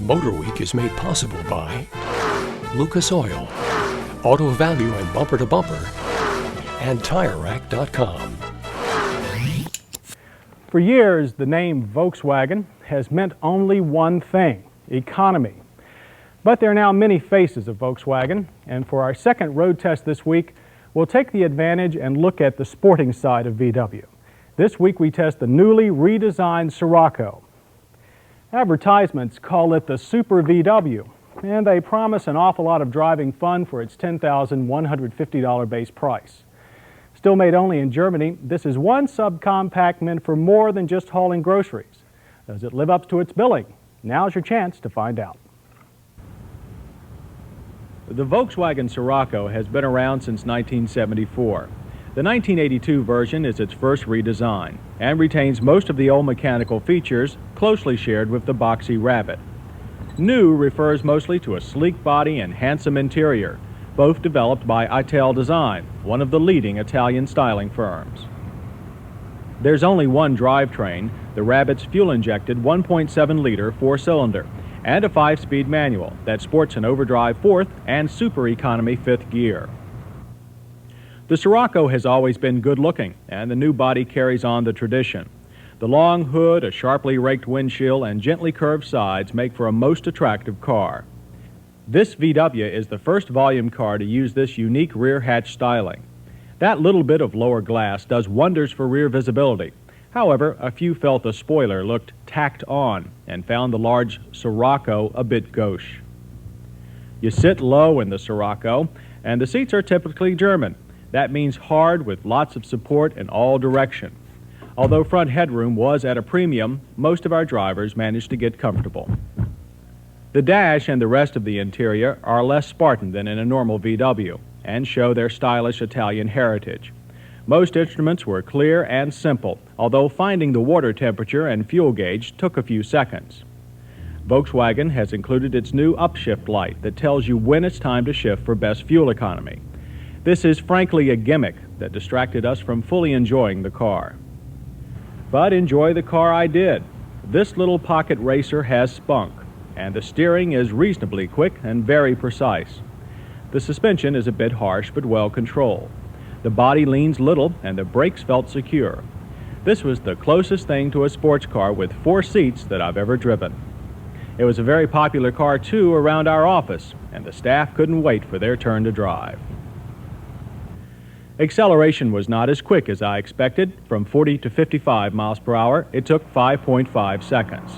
MotorWeek is made possible by Lucas Oil, Auto Value and Bumper to Bumper, and TireRack.com. For years, the name Volkswagen has meant only one thing: economy. But there are now many faces of Volkswagen, and for our second road test this week, we'll take the advantage and look at the sporting side of VW. This week we test the newly redesigned Scirocco. Advertisements call it the Super VW, and they promise an awful lot of driving fun for its $10,150 base price. Still made only in Germany, this is one subcompact meant for more than just hauling groceries. Does it live up to its billing? Now's your chance to find out. The Volkswagen Scirocco has been around since 1974. The 1982 version is its first redesign and retains most of the old mechanical features closely shared with the boxy Rabbit. New refers mostly to a sleek body and handsome interior, both developed by Airdate Design, one of the leading Italian styling firms. There's only one drivetrain, the Rabbit's fuel-injected 1.7-liter four-cylinder, and a 5-speed manual that sports an overdrive fourth and super economy fifth gear. The Scirocco has always been good-looking, and the new body carries on the tradition. The long hood, a sharply raked windshield, and gently curved sides make for a most attractive car. This VW is the first volume car to use this unique rear hatch styling. That little bit of lower glass does wonders for rear visibility. However, a few felt the spoiler looked tacked on and found the large Scirocco a bit gauche. You sit low in the Scirocco, and the seats are typically German. That means hard with lots of support in all directions. Although front headroom was at a premium, most of our drivers managed to get comfortable. The dash and the rest of the interior are less Spartan than in a normal VW and show their stylish Italian heritage. Most instruments were clear and simple, although finding the water temperature and fuel gauge took a few seconds. Volkswagen has included its new upshift light that tells you when it's time to shift for best fuel economy. This is frankly a gimmick that distracted us from fully enjoying the car. But enjoy the car I did. This little pocket racer has spunk, and the steering is reasonably quick and very precise. The suspension is a bit harsh but well controlled. The body leans little and the brakes felt secure. This was the closest thing to a sports car with 4 seats that I've ever driven. It was a very popular car too around our office, and the staff couldn't wait for their turn to drive. Acceleration was not as quick as I expected. From 40 to 55 miles per hour, it took 5.5 seconds.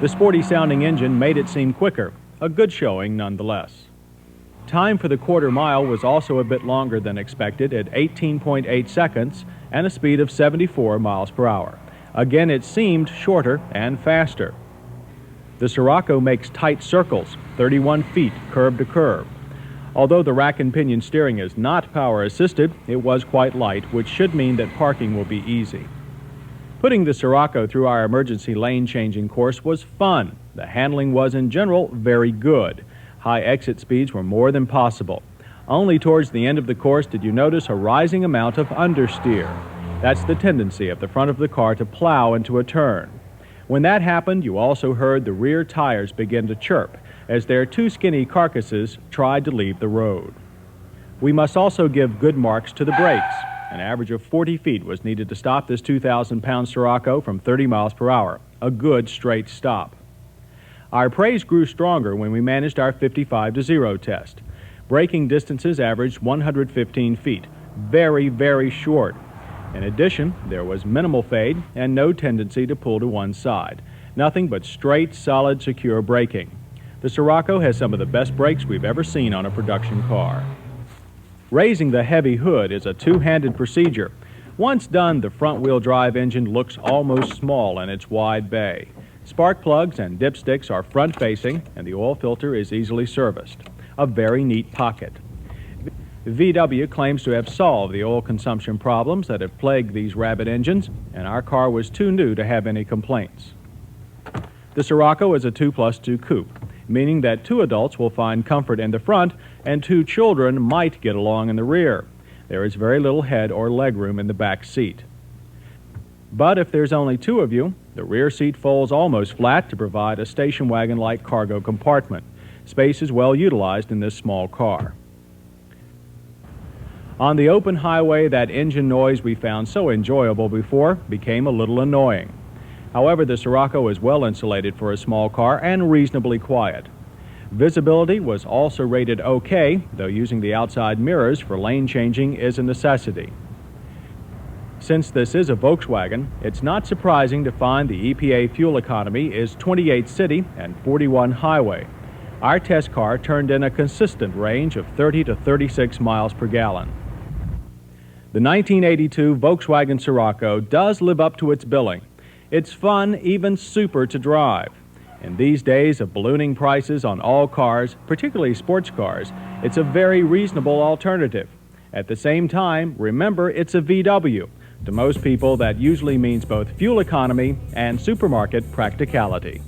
The sporty-sounding engine made it seem quicker, a good showing nonetheless. Time for the quarter mile was also a bit longer than expected at 18.8 seconds and a speed of 74 miles per hour. Again, it seemed shorter and faster. The Scirocco makes tight circles, 31 feet curb to curb. Although the rack and pinion steering is not power-assisted, it was quite light, which should mean that parking will be easy. Putting the Scirocco through our emergency lane-changing course was fun. The handling was, in general, very good. High exit speeds were more than possible. Only towards the end of the course did you notice a rising amount of understeer. That's the tendency of the front of the car to plow into a turn. When that happened, you also heard the rear tires begin to chirp as their 2 skinny carcasses tried to leave the road. We must also give good marks to the brakes. An average of 40 feet was needed to stop this 2,000-pound Scirocco from 30 miles per hour, a good straight stop. Our praise grew stronger when we managed our 55-to-0 test. Braking distances averaged 115 feet, very, very short. In addition, there was minimal fade and no tendency to pull to one side. Nothing but straight, solid, secure braking. The Scirocco has some of the best brakes we've ever seen on a production car. Raising the heavy hood is a two-handed procedure. Once done, the front-wheel drive engine looks almost small in its wide bay. Spark plugs and dipsticks are front-facing, and the oil filter is easily serviced. A very neat pocket. VW claims to have solved the oil consumption problems that have plagued these Rabbit engines, and our car was too new to have any complaints. The Scirocco is a 2+2 coupe, meaning that 2 adults will find comfort in the front and 2 children might get along in the rear. There is very little head or leg room in the back seat. But if there's only two of you, the rear seat folds almost flat to provide a station wagon-like cargo compartment. Space is well utilized in this small car. On the open highway, that engine noise we found so enjoyable before became a little annoying. However, the Scirocco is well insulated for a small car and reasonably quiet. Visibility was also rated okay, though using the outside mirrors for lane changing is a necessity. Since this is a Volkswagen, it's not surprising to find the EPA fuel economy is 28 city and 41 highway. Our test car turned in a consistent range of 30 to 36 miles per gallon. The 1982 Volkswagen Scirocco does live up to its billing. It's fun, even super to drive. In these days of ballooning prices on all cars, particularly sports cars, it's a very reasonable alternative. At the same time, remember it's a VW. To most people, that usually means both fuel economy and supermarket practicality.